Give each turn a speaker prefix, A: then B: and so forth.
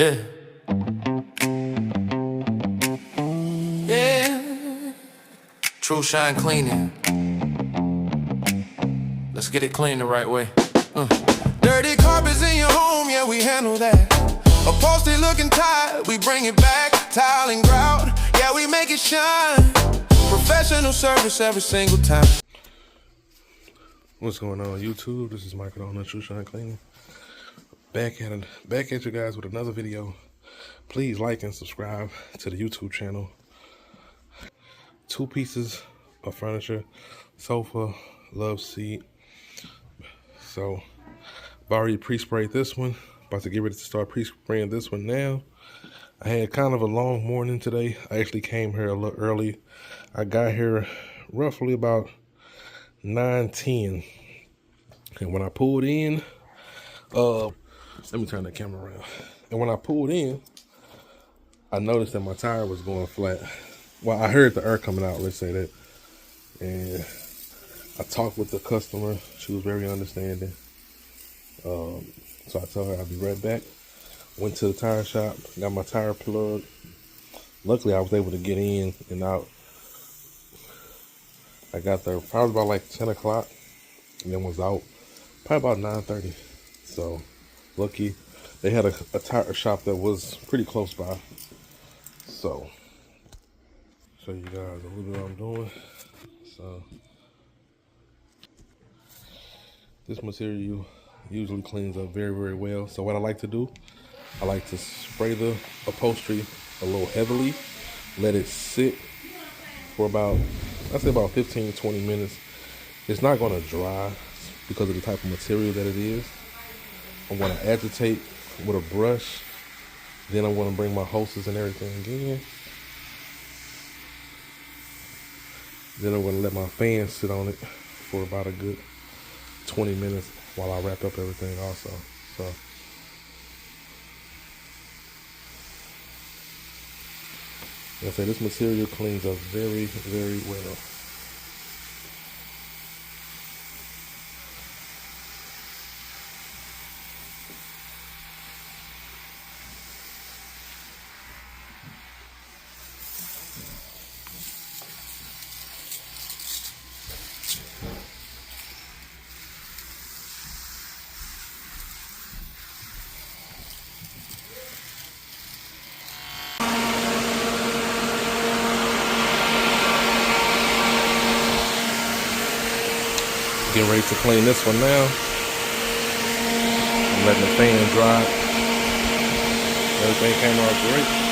A: Yeah. Yeah. Trushine cleaning. Let's get it clean the right way. Dirty carpets in your home, yeah, we handle that. Upholstery looking tired, we bring it back. Tile and grout, yeah, we make it shine. Professional service every single time.
B: What's going on YouTube? This is Michael on the Trushine cleaning. Back at you guys with another video. Please like and subscribe to the YouTube channel. 2 pieces of furniture, sofa, love seat. So I've already pre-sprayed this one. About to get ready to start pre-spraying this one now. I had kind of a long morning today. I actually came here a little early. I got here roughly about 9:10. And when I pulled in, let me turn the camera around. And when I pulled in, I noticed that my tire was going flat. Well, I heard the air coming out, let's say that. And I talked with the customer. She was very understanding. So I told her I'd be right back. Went to the tire shop, got my tire plugged. Luckily, I was able to get in and out. I got there probably about like 10 o'clock and then was out probably about 9:30. So lucky. They had a tire shop that was pretty close by. So show you guys a little bit what I'm doing. So this material usually cleans up very, very well. So what I like to do, I like to spray the upholstery a little heavily, let it sit for about, I'd say about 15 to 20 minutes. It's not gonna dry because of the type of material that it is. I'm gonna agitate with a brush. Then I'm gonna bring my hoses and everything in. Then I'm gonna let my fan sit on it for about a good 20 minutes while I wrap up everything also. So like I say, this material cleans up very, very well. Getting ready to clean this one now. I'm letting the fan dry. Everything came out great.